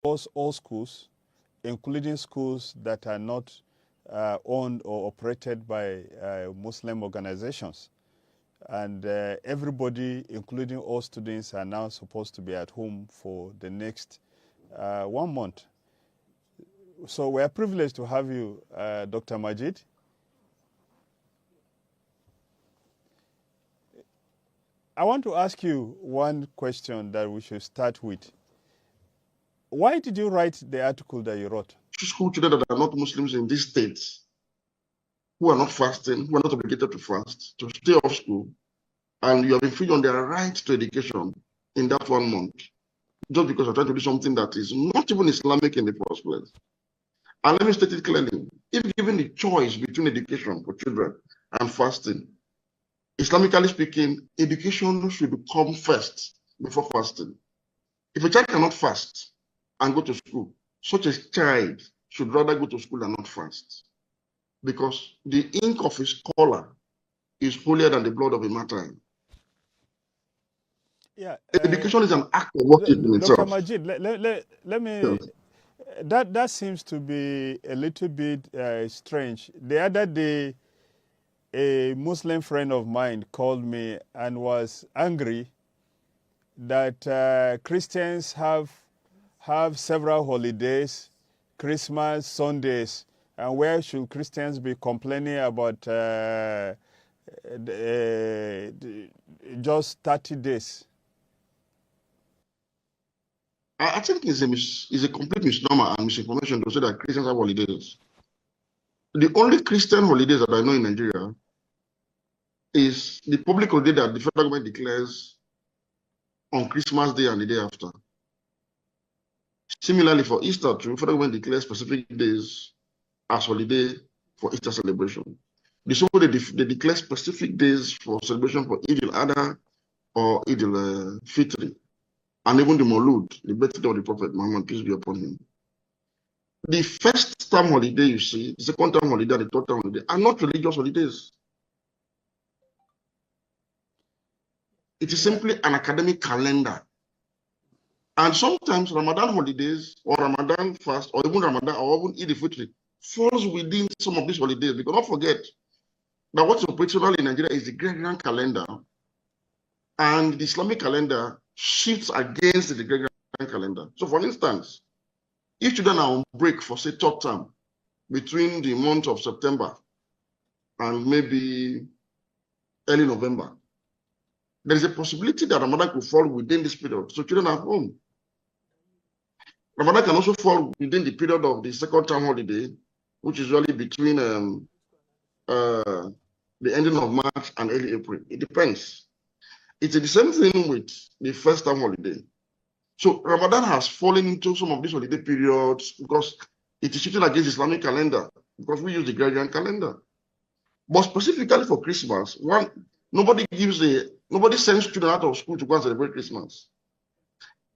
all schools, including schools that are not owned or operated by Muslim organizations. And everybody, including all students, are now supposed to be at home for the next 1 month. So we are privileged to have you, Dr. Majid. I want to ask you one question that we should start with. Why did you write the article that you wrote? School children that are not Muslims in these states, who are not fasting, who are not obligated to fast, to stay off school, and you have infringed on their right to education in that 1 month, just because you're trying to do something that is not even Islamic in the first place. And let me state it clearly. If given the choice between education for children and fasting, Islamically speaking, education should come first before fasting. If a child cannot fast and go to school, such a child should rather go to school and not fast. Because the ink of a scholar is holier than the blood of a martyr. Yeah, education is an act of worship in itself. Dr. Majid, let me. Yes. That seems to be a little bit strange. The other day, a Muslim friend of mine called me and was angry that Christians have several holidays, Christmas, Sundays, and where should Christians be complaining about just 30 days? I think it's a complete misnomer and misinformation to say that Christians have holidays. The only Christian holidays that I know in Nigeria is the public holiday that the federal government declares on Christmas Day and the day after. Similarly, for Easter, too, federal government declares specific days as holiday for Easter celebration. The same way they declare specific days for celebration for Eid al-Adha or Eid al-Fitr, and even the Maulud, the birthday of the Prophet Muhammad, peace be upon him. The first term holiday you see, the second term holiday, and the third term holiday are not religious holidays. It is simply an academic calendar. And sometimes Ramadan holidays or Ramadan fast or even Ramadan or even Eid al-Fitr falls within some of these holidays. We cannot forget that what's operational in Nigeria is the Gregorian calendar, and the Islamic calendar shifts against the Gregorian calendar. So for instance, if children are on break for say third term between the month of September and maybe early November, there is a possibility that Ramadan could fall within this period. So children are home. Ramadan can also fall within the period of the second term holiday, which is usually between the ending of March and early April. It depends. It's the same thing with the first term holiday. So Ramadan has fallen into some of these holiday periods because it is shifting against the Islamic calendar, because we use the Gregorian calendar. But specifically for Christmas, nobody sends children out of school to go and celebrate Christmas.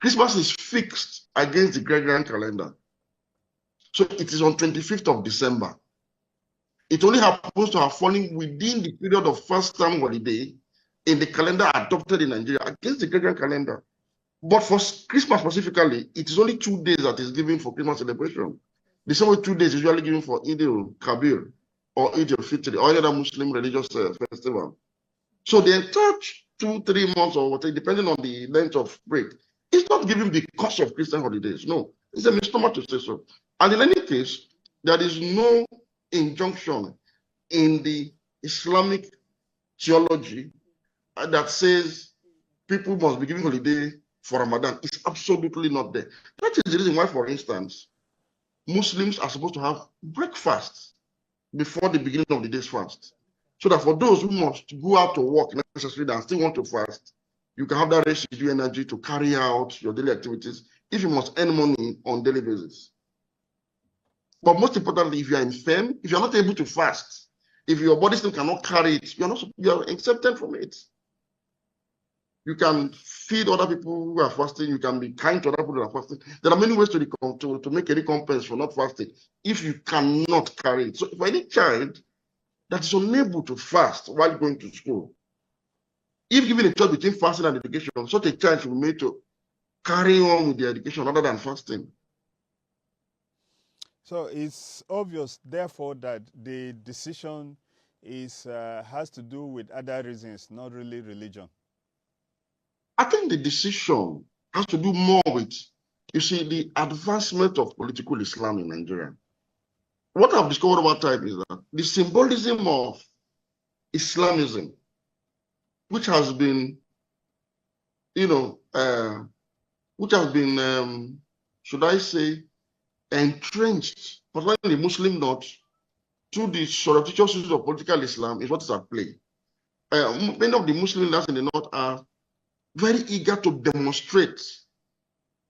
Christmas is fixed against the Gregorian calendar. So it is on 25th of December. It only happens to have fallen within the period of first term holiday in the calendar adopted in Nigeria against the Gregorian calendar. But for Christmas specifically, it is only 2 days that is given for Christmas celebration. The same way 2 days is usually given for Eid al-Kabir or Eid al-Fitr or any other Muslim religious festival. So the entire 2-3 months or whatever, depending on the length of break, it's not given because of Christian holidays. No, it's a misnomer to say so. And in any case, there is no injunction in the Islamic theology that says people must be given holiday for Ramadan. It's absolutely not there. That is the reason why, for instance, Muslims are supposed to have breakfast before the beginning of the day's fast. So that for those who must go out to work necessarily and still want to fast, you can have that residue energy to carry out your daily activities if you must earn money on daily basis. But most importantly, if you are infirm, if you are not able to fast, if your body still cannot carry it, you are exempted from it. You can feed other people who are fasting. You can be kind to other people who are fasting. There are many ways to make a recompense for not fasting if you cannot carry it. So for any child that is unable to fast while going to school, if given a choice between fasting and education, such a child should be made to carry on with the education rather than fasting. So it's obvious, therefore, that the decision has to do with other reasons, not really religion. I think the decision has to do more with, you see, the advancement of political Islam in Nigeria. What I've discovered over time is that the symbolism of Islamism, which has been, which has been, should I say, entrenched, particularly in the Muslim North, through the surreptitious of political Islam, is what is at play. Many of the Muslim leaders in the North are very eager to demonstrate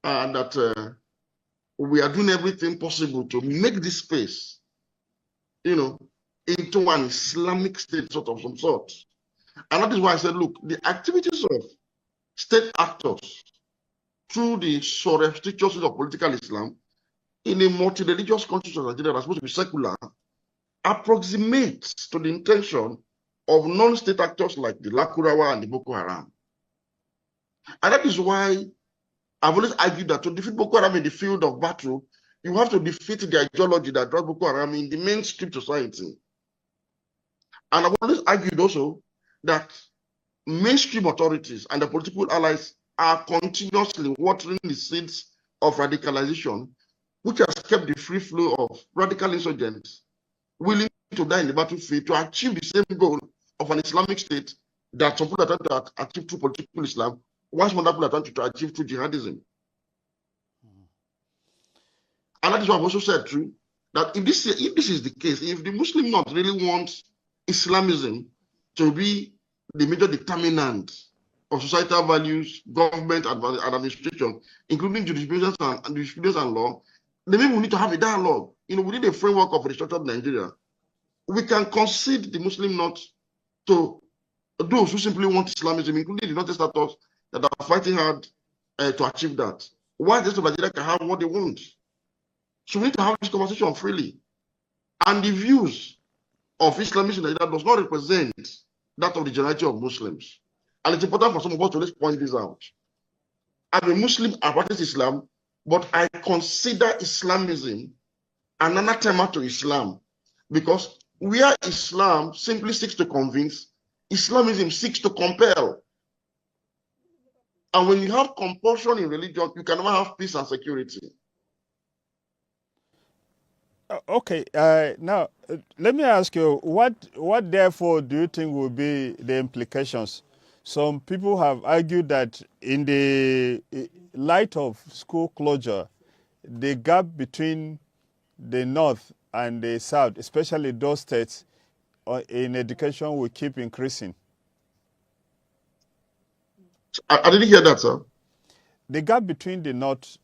that we are doing everything possible to make this space, into an Islamic state of some sort. And that is why I said, look, the activities of state actors through the surreptitious of political Islam in a multi-religious country such as Nigeria that's supposed to be secular approximates to the intention of non-state actors like the Lakurawa and the Boko Haram. And that is why I've always argued that to defeat Boko Haram in the field of battle, you have to defeat the ideology that drives Boko Haram in the mainstream society. And I've always argued also that mainstream authorities and the political allies are continuously watering the seeds of radicalization, which has kept the free flow of radical insurgents willing to die in the battlefield to achieve the same goal of an Islamic state that some people are trying to achieve through political Islam, while some other people are trying to achieve through jihadism. And that is what I've also said, too, that if this is the case, if the Muslim North really wants Islamism to be the major determinant of societal values, government, and administration, including jurisprudence and law, then maybe we need to have a dialogue. Within the framework of restructured Nigeria, we can concede the Muslim North to those who simply want Islamism, including the Northern status that are fighting hard to achieve that. Why the rest of Nigeria can have what they want? So we need to have this conversation freely. And the views of Islamists in Nigeria does not represent that of the generality of Muslims. And it's important for some of us to let's point this out. I'm a Muslim, I practice Islam, but I consider Islamism an anathema to Islam, because where Islam simply seeks to convince, Islamism seeks to compel. And when you have compulsion in religion, you can never have peace and security. Okay, now let me ask you, what therefore do you think will be the implications? Some people have argued that in the light of school closure, the gap between the North and the South, especially those states in education, will keep increasing. I didn't hear that, sir. The gap between the North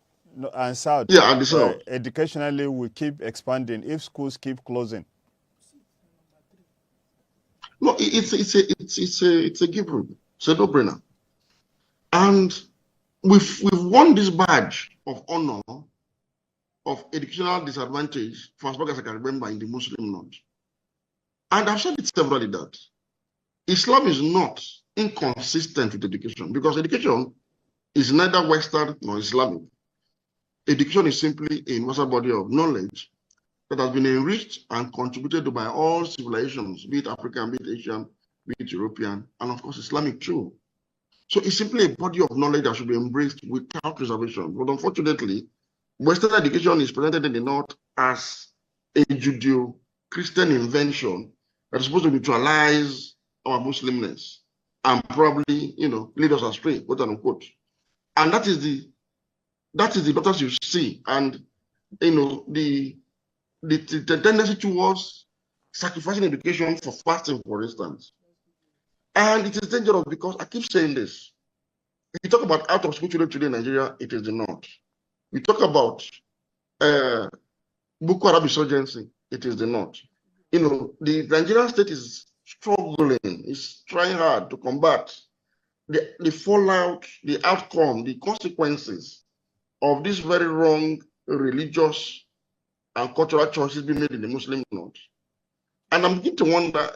and South, yeah, and the South, educationally, will keep expanding if schools keep closing. No, it's a given. It's a no-brainer. And we've won this badge of honor of educational disadvantage for as long as I can remember in the Muslim North. And I've said it severally that Islam is not inconsistent with education, because education is neither Western nor Islamic. Education is simply a universal body of knowledge that has been enriched and contributed to by all civilizations, be it African, be it Asian, be it European, and of course Islamic too. So it's simply a body of knowledge that should be embraced without reservation. But unfortunately, Western education is presented in the North as a Judeo-Christian invention that is supposed to neutralize our Muslimness and probably, lead us astray, quote unquote. And that is the patterns you see, and the tendency towards sacrificing education for fasting, for instance. And it is dangerous because I keep saying this. If you talk about out of school children today in Nigeria, it is the North. We talk about Boko Haram insurgency, it is the North. The Nigerian state is struggling, is trying hard to combat the fallout, the outcome, the consequences of these very wrong religious and cultural choices being made in the Muslim North. And I'm beginning to wonder,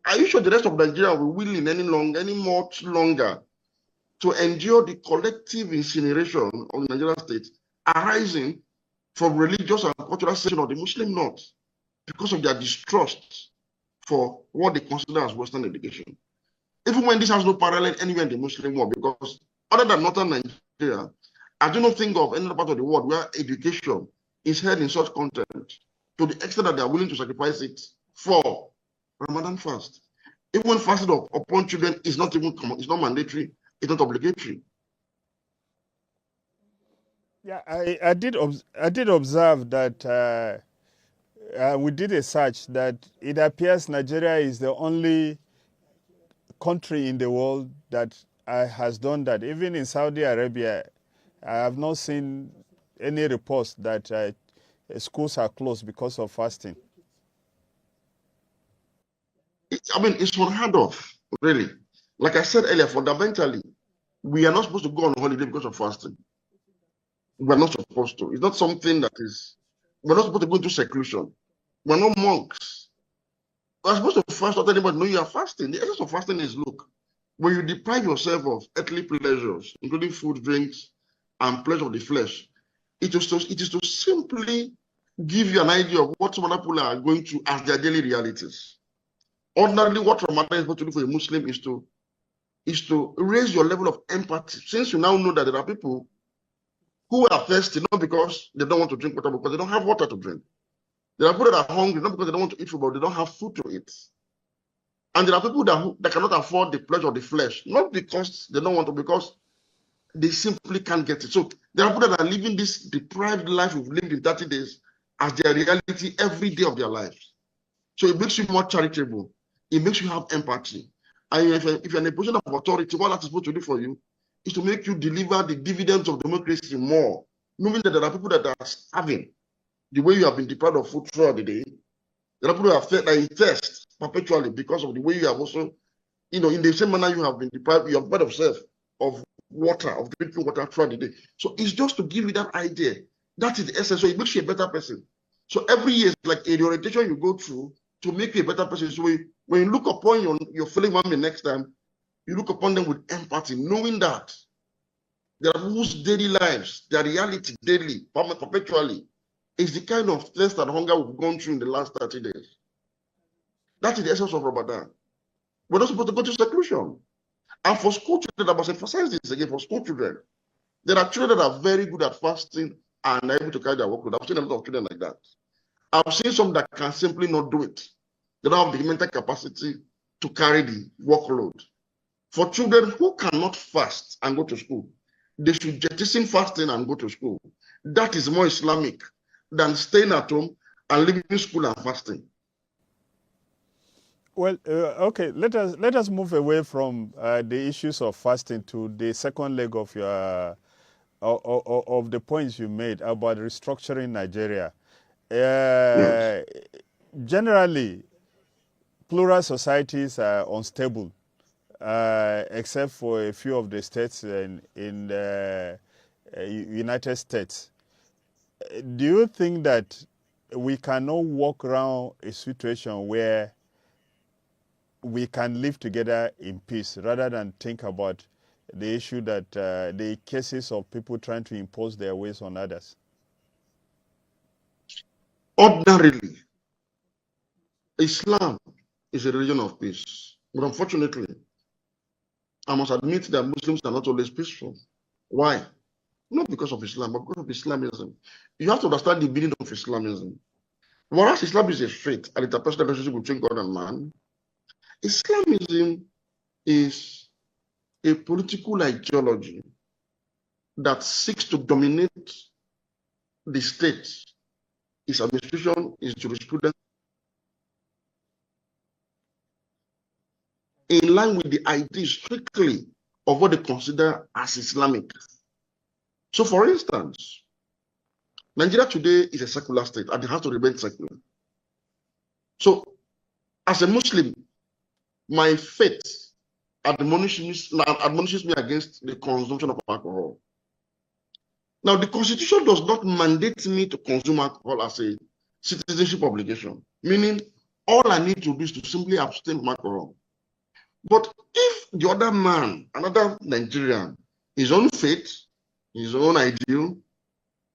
are you sure the rest of Nigeria will be willing any much longer to endure the collective incineration of the Nigerian state arising from religious and cultural section of the Muslim North because of their distrust for what they consider as Western education. Even when this has no parallel anywhere in the Muslim world, because other than Northern Nigeria, I do not think of any other part of the world where education is held in such content to the extent that they are willing to sacrifice it for Ramadan fast. Even when fasting upon children is not even it's not mandatory, it's not obligatory. Yeah, I did observe that we did a search that it appears Nigeria is the only country in the world that has done that. Even in Saudi Arabia, I have not seen any reports that schools are closed because of fasting. It's unheard of, really. Like I said earlier, fundamentally, we are not supposed to go on holiday because of fasting. We're not supposed to. It's not something that is, we're not supposed to go into seclusion. We're not monks. We're supposed to fast without anybody know you are fasting. The essence of fasting is, look, when you deprive yourself of earthly pleasures, including food, drinks, and pleasure of the flesh, it is to simply give you an idea of what some other people are going through as their daily realities. Ordinarily, what Ramadan is supposed to do for a Muslim is to raise your level of empathy. Since you now know that there are people who are thirsty, not because they don't want to drink water, but because they don't have water to drink. There are people that are hungry, not because they don't want to eat food, but they don't have food to eat. And there are people that cannot afford the pleasure of the flesh, not because they don't want to, because they simply can't get it. So there are people that are living this deprived life we've lived in 30 days as their reality every day of their lives. So it makes you more charitable. It makes you have empathy. And if you're in a position of authority, what that's supposed to do for you is to make you deliver the dividends of democracy more, knowing that there are people that are starving the way you have been deprived of food throughout the day. There are people who have felt that you thirst perpetually because of the way you have also, in the same manner you have been deprived, you have deprived yourself of water, of drinking water throughout the day. So it's just to give you that idea. That is the essence. So it makes you a better person. So every year, it's like a orientation you go through to make you a better person. So when you look upon your fellow human next time, you look upon them with empathy, knowing that there are whose daily lives, their reality daily, perpetually, is the kind of thirst and hunger we've gone through in the last 30 days. That is the essence of Ramadan. We're not supposed to go to seclusion. And for school children, I must emphasize this again, for school children, there are children that are very good at fasting and are able to carry their workload. I've seen a lot of children like that. I've seen some that can simply not do it. They don't have the mental capacity to carry the workload. For children who cannot fast and go to school, they should jettison fasting and go to school. That is more Islamic than staying at home and leaving school and fasting. Well, okay. Let us move away from the issues of fasting to the second leg of your of the points you made about restructuring Nigeria. Yes. Generally, plural societies are unstable, except for a few of the states in the United States. Do you think that we cannot walk around a situation where we can live together in peace rather than think about the issue that the cases of people trying to impose their ways on others? Ordinarily, Islam is a religion of peace. But unfortunately, I must admit that Muslims are not always peaceful. Why? Not because of Islam, but because of Islamism. You have to understand the meaning of Islamism. Whereas Islam is a faith, an interpersonal relationship between God and man, Islamism is a political ideology that seeks to dominate the state, its administration, its jurisprudence, in line with the ideas strictly of what they consider as Islamic. So, for instance, Nigeria today is a secular state and it has to remain secular. So, as a Muslim, my faith admonishes me against the consumption of alcohol. Now, the Constitution does not mandate me to consume alcohol as a citizenship obligation, meaning all I need to do is to simply abstain from alcohol. But if the other man, another Nigerian, his own faith, his own ideal,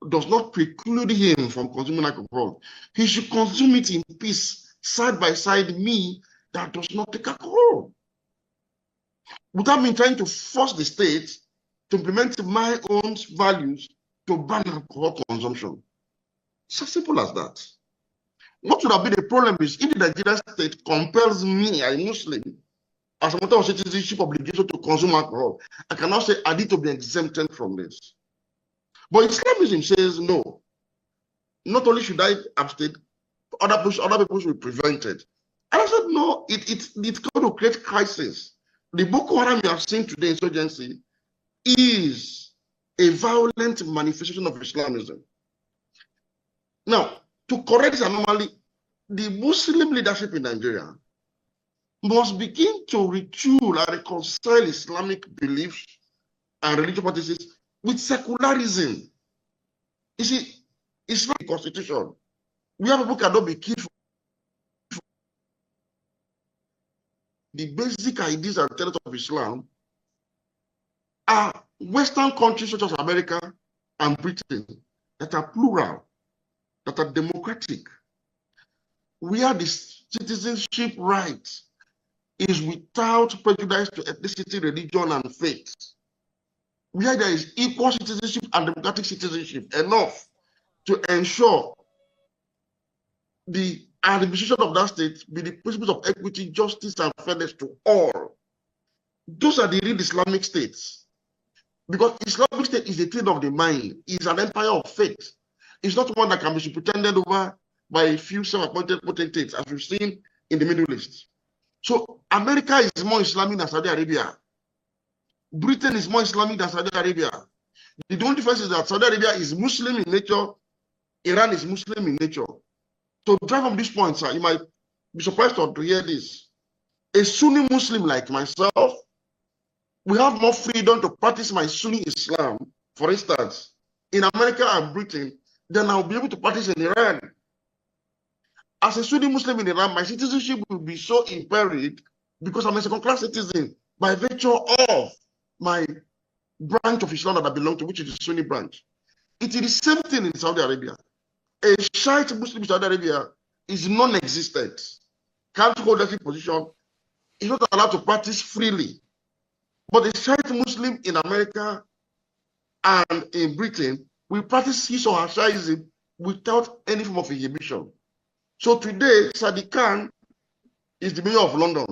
does not preclude him from consuming alcohol. He should consume it in peace, side by side me that does not take alcohol. Without me trying to force the state to implement my own values to ban alcohol consumption. It's as simple as that. What would have been the problem is if the Nigerian state compels me, a Muslim, as a matter of citizenship obligation to consume alcohol, I cannot say I need to be exempted from this. But Islamism says no. Not only should I abstain, other people should be prevented. And I said no, it's going to create crisis. The Boko Haram you have seen today, insurgency, is a violent manifestation of Islamism. Now, to correct this anomaly, the Muslim leadership in Nigeria must begin to retool and reconcile Islamic beliefs and religious practices with secularism. You see, Islam is the constitution. We have people cannot be killed for the basic ideas and tenets of Islam are Western countries such as America and Britain that are plural, that are democratic, where the citizenship right is without prejudice to ethnicity, religion, and faith, where there is equal citizenship and democratic citizenship enough to ensure the administration of that state be the principles of equity, justice, and fairness to all. Those are the real Islamic states. Because Islamic state is a thing of the mind, it's an empire of faith. It's not one that can be pretended over by a few self-appointed potentates, as we've seen in the Middle East. So America is more Islamic than Saudi Arabia. Britain is more Islamic than Saudi Arabia. The only difference is that Saudi Arabia is Muslim in nature, Iran is Muslim in nature. To drive from this point, sir, you might be surprised to hear this. A Sunni Muslim like myself, we have more freedom to practice my Sunni Islam, for instance, in America and Britain, than I'll be able to practice in Iran. As a Sunni Muslim in Iran, my citizenship will be so impaired because I'm a second-class citizen by virtue of my branch of Islam that I belong to, which is the Sunni branch. It is the same thing in Saudi Arabia. A Shiite Muslim in Saudi Arabia is non-existent, can't hold any position, is not allowed to practice freely. But the Shiite Muslim in America and in Britain will practice his or her Shiism without any form of inhibition. So today, Sadiq Khan is the mayor of London.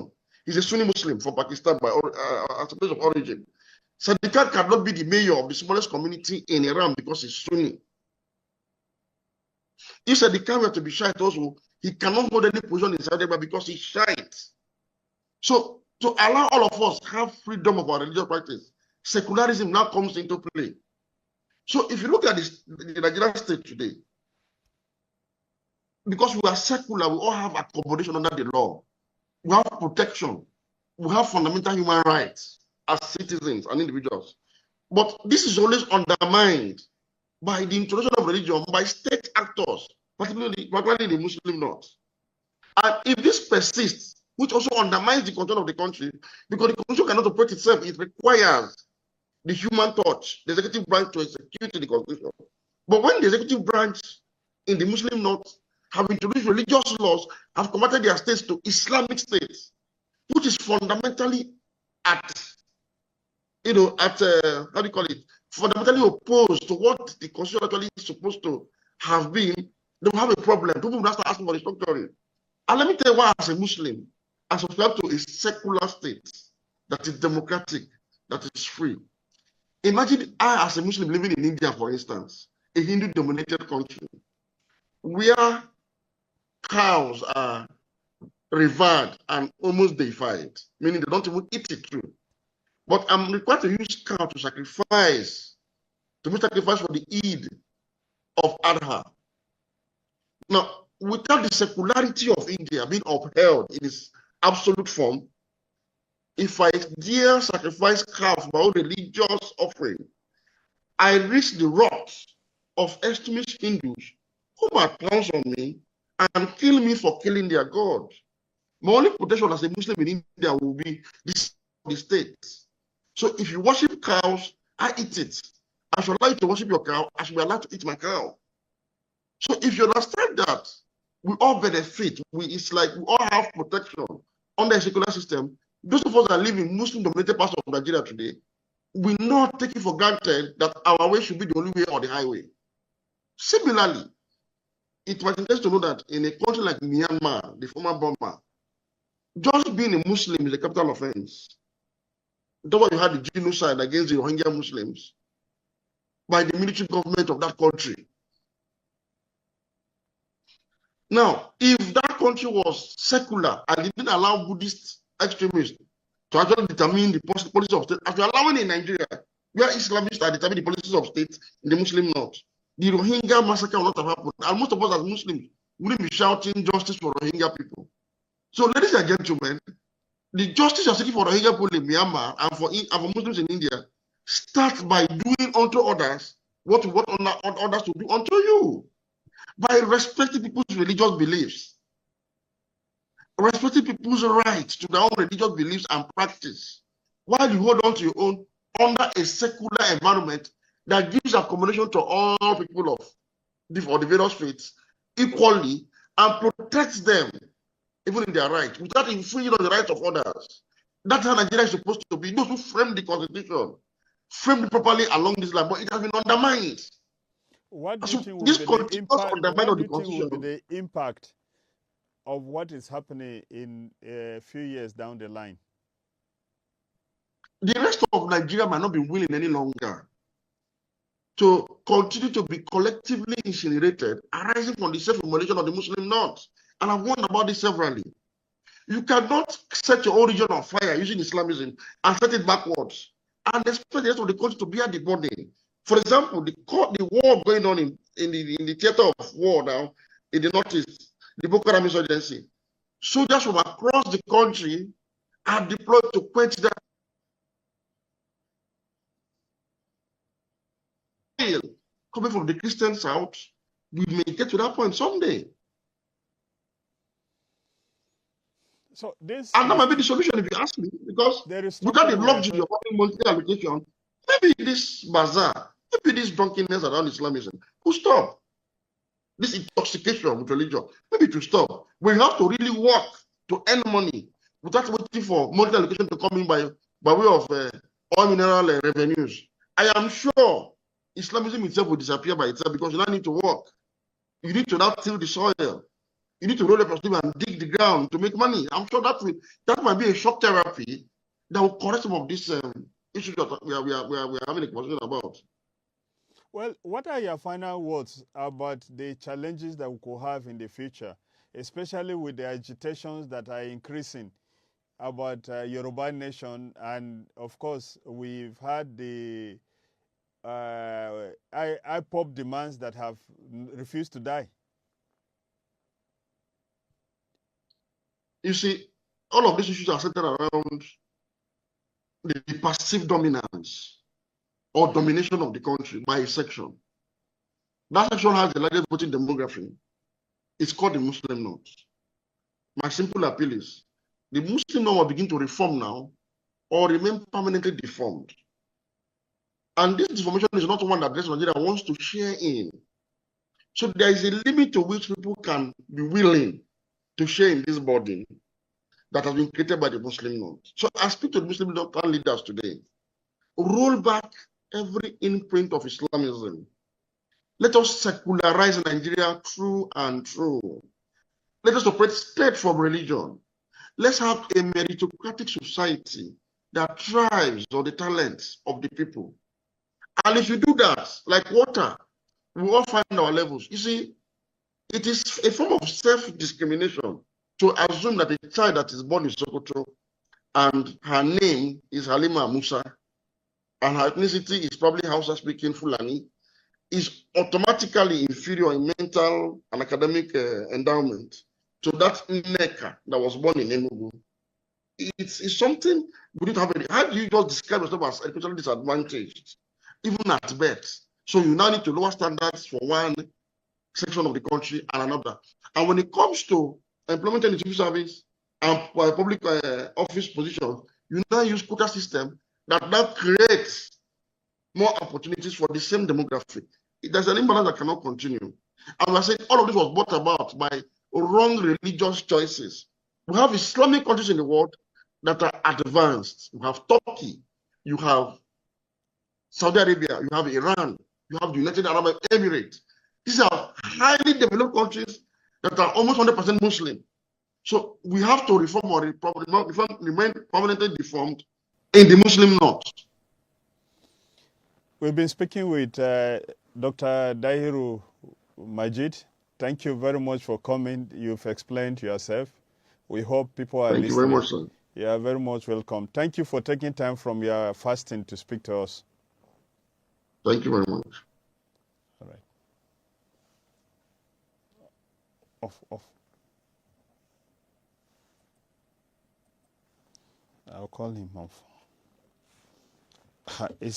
He's a Sunni Muslim from Pakistan as a place of origin. Sadiq Khan cannot be the mayor of the smallest community in Iran because he's Sunni. If Sadiq Khan were to be Shiite also, he cannot hold any position in Saudi Arabia because he's Shiite. So to allow all of us have freedom of our religious practice, secularism now comes into play. So if you look at the Nigerian state today, because we are secular, we all have accommodation under the law. We have protection. We have fundamental human rights as citizens and individuals. But this is always undermined by the introduction of religion by state actors, particularly the Muslim North. And if this persists, which also undermines the control of the country, because the constitution cannot operate itself, it requires the human touch, the executive branch to execute the constitution. But when the executive branch in the Muslim North have introduced religious laws, have converted their states to Islamic states, which is fundamentally fundamentally opposed to what the constitution actually is supposed to have been, they will have a problem. People will start asking for restructuring. And let me tell you why, as a Muslim, I subscribe to a secular state that is democratic, that is free. Imagine I, as a Muslim living in India, for instance, a Hindu-dominated country, where cows are revered and almost deified, meaning they don't even eat it too. But I'm required to use cow to sacrifice, to make sacrifice for the Eid of Adha. Now, without the secularity of India being upheld in its absolute form, if I dare sacrifice cow for my own religious offering, I risk the wrath of extremist Hindus who might pounce on me and kill me for killing their God. My only protection as a Muslim in India will be the state. So if you worship cows, I eat it. I should allow you to worship your cow. I should be allowed to eat my cow. So if you understand that, we all benefit. It's like we all have protection under a secular system. Those of us that live in Muslim-dominated parts of Nigeria today, we not take it for granted that our way should be the only way or the highway. Similarly, it was interesting to know that in a country like Myanmar, the former Burma, just being a Muslim is a capital offense. That's why you had the genocide against the Rohingya Muslims by the military government of that country. Now, if that country was secular and it didn't allow Buddhist extremists to actually determine the policy of state, as we are allowing in Nigeria, where Islamists are determining the policies of state in the Muslim North, the Rohingya massacre will not have happened. And most of us as Muslims wouldn't be shouting justice for Rohingya people. So, ladies and gentlemen, the justice you're seeking for Rohingya people in Myanmar and for Muslims in India starts by doing unto others what you want others to do unto you. By respecting people's religious beliefs, respecting people's rights to their own religious beliefs and practice, while you hold on to your own under a secular environment that gives accommodation to all people of the various faiths equally and protects them even in their rights without infringing on the rights of others. That's how Nigeria is supposed to be. Those who frame the constitution framed it properly along this line, but it has been undermined. What do you think will be the impact of what is happening in a few years down the line? The rest of Nigeria might not be willing any longer to continue to be collectively incinerated, arising from the self-immolation of the Muslim North. And I've warned about this severally. You cannot set your own region on fire using Islamism and set it backwards and expect the rest of the country to bear the burden. For example, the war going on in the theater of war now in the Northeast, the Boko Haram insurgency. Soldiers from across the country are deployed to quench that fire coming from the Christian South. We may get to that point someday. So this and that might be the solution if you ask me, because without the luxury of having monthly allocation, maybe this bazaar, maybe this drunkenness around Islamism will stop. This intoxication with religion, maybe to stop. We have to really work to earn money without waiting for monthly allocation to come in by way of oil mineral revenues. I am sure Islamism itself will disappear by itself because you now need to work. You need to now till the soil. You need to roll up your sleeve and dig the ground to make money. I'm sure that might be a shock therapy that will correct some of these issues that we are having a conversation about. Well, what are your final words about the challenges that we could have in the future, especially with the agitations that are increasing about Yoruba nation? And of course, we've had the IPOP demands that have refused to die. You see, all of these issues are centered around the passive dominance or domination of the country by a section. That section has the largest voting demography. It's called the Muslim North. My simple appeal is the Muslim North will begin to reform now or remain permanently deformed. And this deformation is not one that Nigeria wants to share in. So there is a limit to which people can be willing to share in this burden that has been created by the Muslim North. So I speak to the Muslim North leaders today. Roll back every imprint of Islamism. Let us secularize Nigeria through and through. Let us operate straight from religion. Let's have a meritocratic society that thrives on the talents of the people. And if you do that, like water, we all find our levels. You see, it is a form of self-discrimination to assume that a child that is born in Sokoto and her name is Halima Musa and her ethnicity is probably Hausa-speaking Fulani is automatically inferior in mental and academic endowment to that Nneka that was born in Enugu. It's something we don't have. How do you just describe yourself as educationally disadvantaged, even at birth? So you now need to lower standards for one section of the country and another. And when it comes to employment and civil service and public office position, you now use quota system that now creates more opportunities for the same demographic. There's an imbalance that cannot continue. And we're saying all of this was brought about by wrong religious choices. We have Islamic countries in the world that are advanced. You have Turkey, you have Saudi Arabia, you have Iran, you have the United Arab Emirates. These are highly developed countries that are almost 100% Muslim. So we have to reform or remain permanently deformed in the Muslim North. We've been speaking with Dr. Dahiru Majid. Thank you very much for coming. You've explained yourself. We hope people are listening. Thank you very much, sir. You are very much welcome. Thank you for taking time from your fasting to speak to us. Thank you very much. All right. Off. I'll call him off. It's